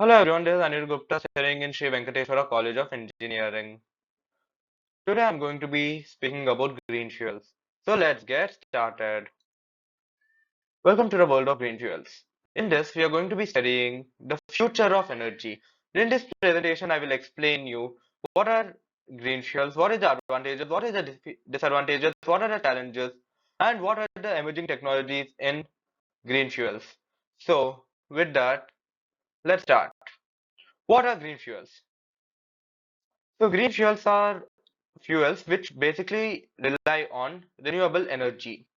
Hello everyone, this is Anniruddh sitting in Sri Venkateswara College of Engineering. Today I'm going to be speaking about green fuels. So let's get started. Welcome to the world of green fuels. In this, we are going to be studying the future of energy. In this presentation, I will explain you what are green fuels, what is the advantages, what is the disadvantages, what are the challenges, and what are the emerging technologies in green fuels. So with that, let's start. What are green fuels? So green fuels are fuels which basically rely on renewable energy.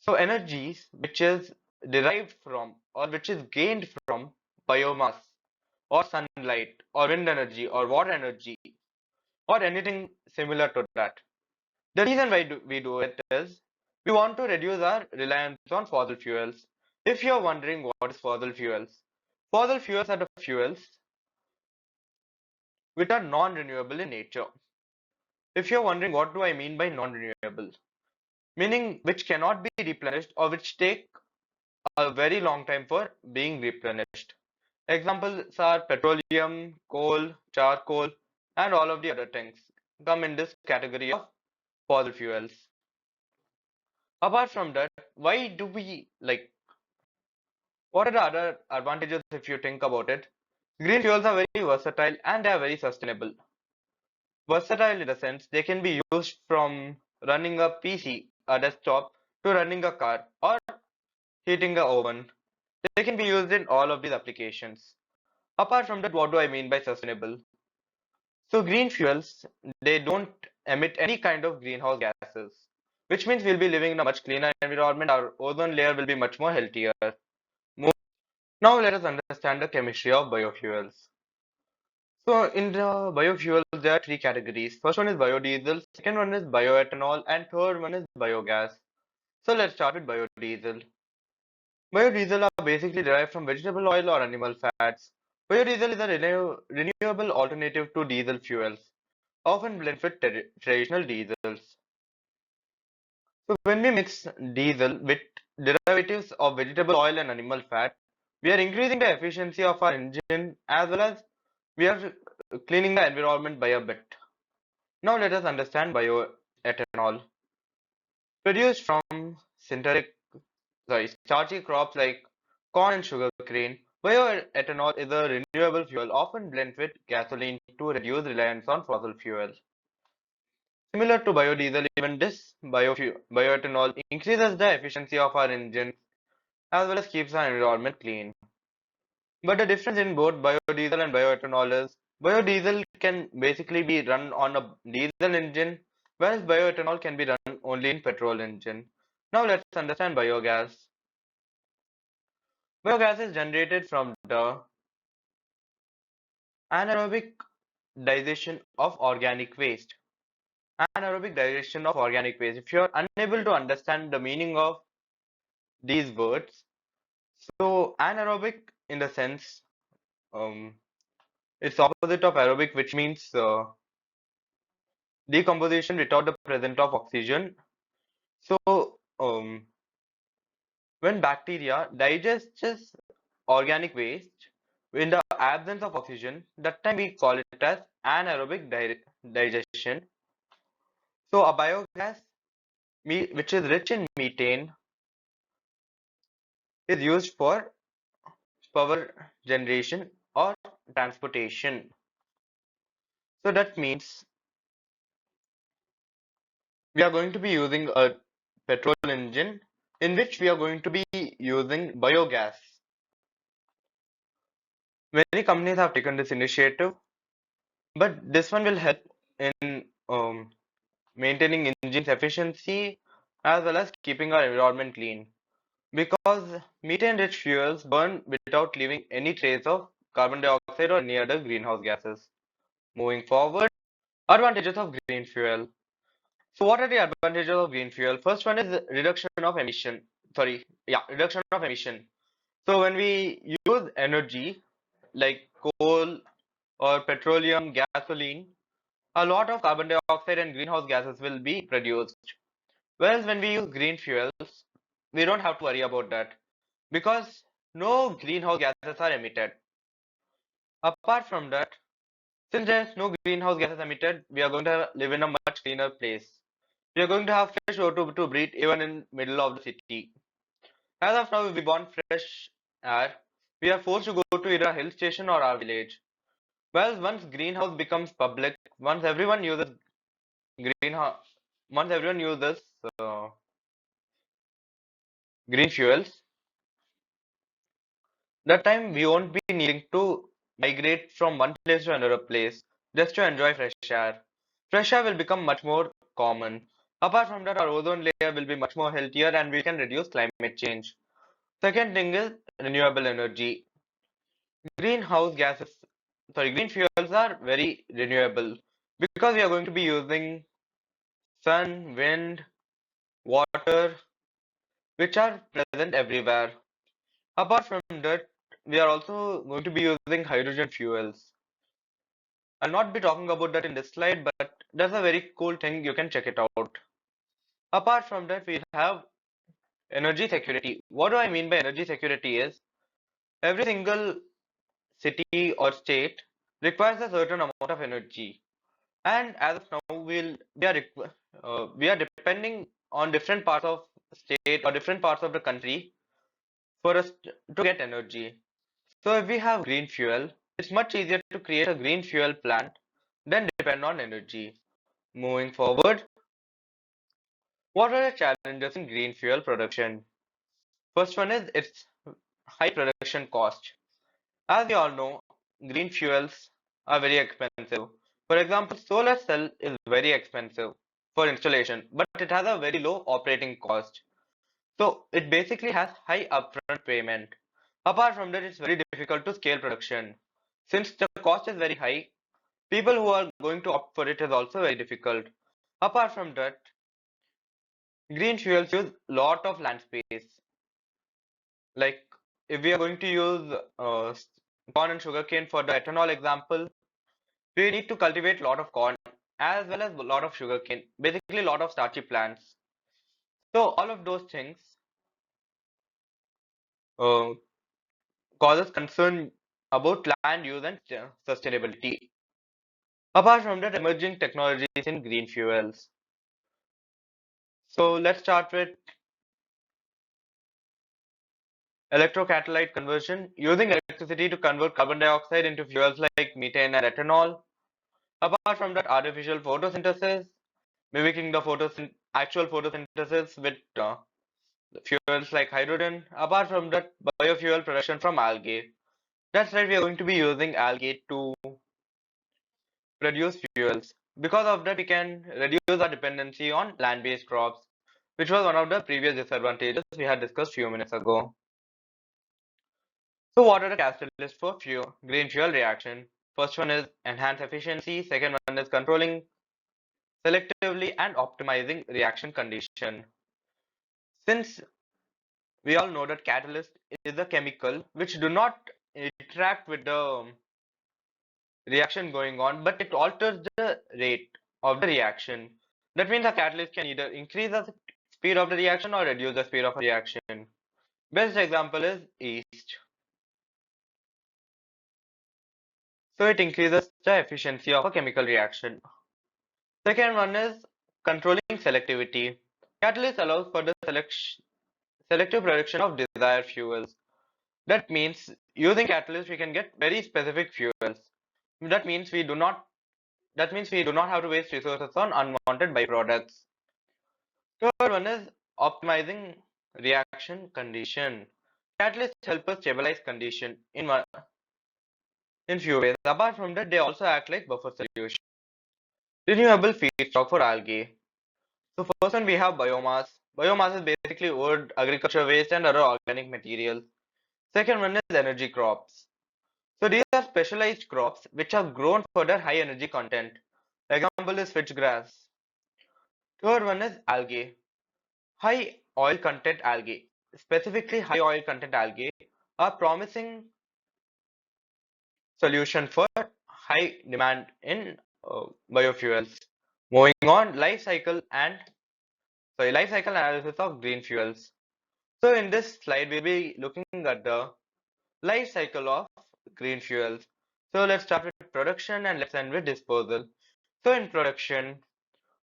So energies which is derived from or which is gained from biomass or sunlight or wind energy or water energy or anything similar to that. The reason why we do it is we want to reduce our reliance on fossil fuels. If you're wondering what is fossil fuels are the fuels which are non-renewable in nature. If you're wondering what do I mean by non-renewable, meaning which cannot be replenished or which take a very long time for being replenished. Examples are petroleum, coal, charcoal, and all of the other things come in this category of fossil fuels. Apart from that, why do we like what are the other advantages if you think about it? Green fuels are very versatile and they are very sustainable. Versatile in the sense they can be used from running a PC, a desktop, to running a car or heating a oven. They can be used in all of these applications. Apart from that, what do I mean by sustainable? So green fuels, they don't emit any kind of greenhouse gases, which means we'll be living in a much cleaner environment. Our ozone layer will be much more healthier. Now let us understand the chemistry of biofuels. So in the biofuels, there are three categories. First one is biodiesel, second one is bioethanol, and third one is biogas. So let's start with biodiesel. Biodiesel are basically derived from vegetable oil or animal fats. Biodiesel is a renewable alternative to diesel fuels, often blended with traditional diesels. So when we mix diesel with derivatives of vegetable oil and animal fat, we are increasing the efficiency of our engine as well as we are cleaning the environment by a bit. Now let us understand bioethanol. Produced from synthetic starchy crops like corn and sugarcane, bioethanol is a renewable fuel often blended with gasoline to reduce reliance on fossil fuels. Similar to biodiesel, even this bioethanol increases the efficiency of our engines as well as keeps our environment clean. But the difference in both biodiesel and bioethanol is biodiesel can basically be run on a diesel engine, whereas bioethanol can be run only in petrol engine. Now let's understand biogas. Biogas is generated from the anaerobic digestion of organic waste. Anaerobic digestion of organic waste. If you are unable to understand the meaning of these words, so anaerobic in the sense, um, it's opposite of aerobic, which means decomposition without the presence of oxygen. So when bacteria digests organic waste in the absence of oxygen, that time we call it as anaerobic digestion. So a biogas which is rich in methane is used for power generation or transportation. So that means we are going to be using a petrol engine in which we are going to be using biogas. Many companies have taken this initiative, but this one will help in maintaining engine's efficiency as well as keeping our environment clean. Because methane-rich fuels burn without leaving any trace of carbon dioxide or any other greenhouse gases. Moving forward, advantages of green fuel. So what are the advantages of green fuel? First one is reduction of emission. Reduction of emission. So when we use energy like coal or petroleum, gasoline, a lot of carbon dioxide and greenhouse gases will be produced. Whereas when we use green fuels, we don't have to worry about that because no greenhouse gases are emitted. Apart from that, since there's no greenhouse gases emitted, we are going to live in a much cleaner place. We are going to have fresh air to breathe even in middle of the city. As of now, if we want fresh air, we are forced to go to either a hill station or our village. Well, once greenhouse becomes public, greenhouse, once everyone uses uh, green fuels, that time we won't be needing to migrate from one place to another place just to enjoy fresh air. Fresh air will become much more common. Apart from that, our ozone layer will be much more healthier and we can reduce climate change. Second thing is renewable energy. Greenhouse gases, green fuels are very renewable because we are going to be using sun, wind, water, which are present everywhere. Apart from that, we are also going to be using hydrogen fuels. I'll not be talking about that in this slide, but that's a very cool thing. You can check it out. Apart from that, we have energy security. What do I mean by energy security is every single city or state requires a certain amount of energy. And as of now, we are depending on different parts of state or different parts of the country for us to get energy. So if we have green fuel, it's much easier to create a green fuel plant than depend on energy. Moving forward, what are the challenges in green fuel production? First one is its high production cost. As we all know, green fuels are very expensive. For example, solar cell is very expensive for installation, but it has a very low operating cost. So it basically has high upfront payment. Apart from that, it's very difficult to scale production. Since the cost is very high, people who are going to opt for it is also very difficult. Apart from that, green fuels use lot of land space. Like if we are going to use corn and sugarcane for the ethanol example, we need to cultivate lot of corn as well as a lot of sugarcane, basically a lot of starchy plants. So all of those things uh, causes concern about land use and sustainability. Apart from that, emerging technologies in green fuels. So let's start with electrocatalyte conversion, using electricity to convert carbon dioxide into fuels like methane and ethanol. Apart from that, artificial photosynthesis, mimicking the actual photosynthesis with fuels like hydrogen. Apart from that, biofuel production from algae. That's right, we are going to be using algae to produce fuels. Because of that, we can reduce our dependency on land-based crops, which was one of the previous disadvantages we had discussed few minutes ago. So what are the catalysts for green fuel reaction? First one is enhance efficiency, second one is controlling selectively and optimizing reaction condition. Since we all know that catalyst is a chemical which do not interact with the reaction going on, but it alters the rate of the reaction. That means a catalyst can either increase the speed of the reaction or reduce the speed of a reaction. Best example is yeast. So it increases the efficiency of a chemical reaction. Second one is controlling selectivity. Catalyst allows for the selective production of desired fuels. That means using catalyst we can get very specific fuels. That means we do not have to waste resources on unwanted byproducts. Third one is optimizing reaction condition. Catalysts help us stabilize condition in few ways. Apart from that, they also act like buffer solution. Renewable feedstock for algae. So first one we have biomass. Biomass is basically wood, agriculture waste and other organic materials. Second one is energy crops. So these are specialized crops which are grown for their high energy content. Example is switchgrass. Third one is algae. High oil content algae. Specifically high oil content algae are promising solution for high demand in biofuels. Moving on, life cycle analysis of green fuels. So in this slide, we'll be looking at the life cycle of green fuels. So let's start with production and let's end with disposal. So in production,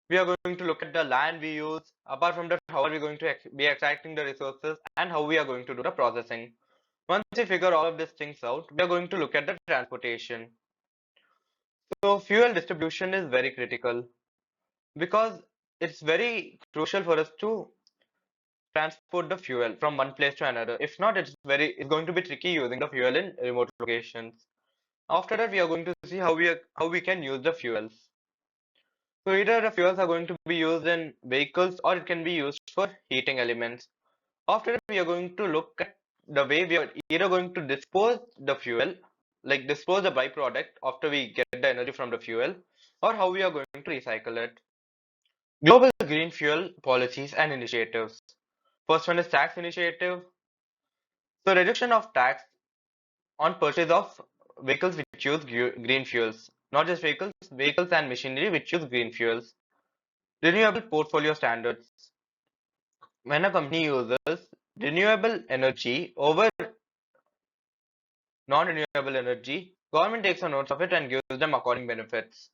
we are going to look at the land we use. Apart from that, how are we going to be extracting the resources and how we are going to do the processing. Once we figure all of these things out, we are going to look at the transportation. So fuel distribution is very critical because it's very crucial for us to transport the fuel from one place to another. If not, it's going to be tricky using the fuel in remote locations. After that, we are going to see how we can use the fuels. So either the fuels are going to be used in vehicles or it can be used for heating elements. After that, we are going to look at the way we are either going to dispose the fuel, like dispose the byproduct after we get the energy from the fuel, or how we are going to recycle it. Global green fuel policies and initiatives. First one is tax initiative. So reduction of tax on purchase of vehicles which use green fuels. Not just vehicles, vehicles and machinery which use green fuels. Renewable portfolio standards. When a company uses renewable energy over non-renewable energy, government takes a note of it and gives them according benefits.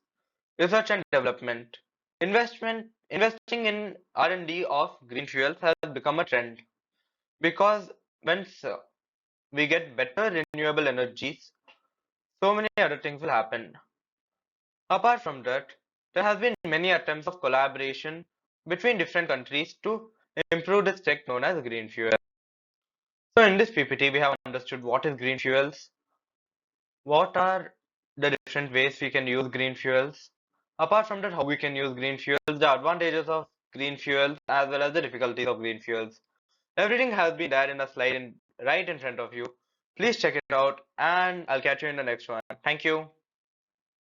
Research and development. Investing in R&D of green fuels has become a trend because once we get better renewable energies, so many other things will happen. Apart from that, there has been many attempts of collaboration between different countries to improve this tech known as green fuel. So in this PPT, we have understood what is green fuels, what are the different ways we can use green fuels, apart from that, how we can use green fuels, the advantages of green fuels, as well as the difficulties of green fuels. Everything has been there in a slide right in front of you. Please check it out, and I'll catch you in the next one. Thank you.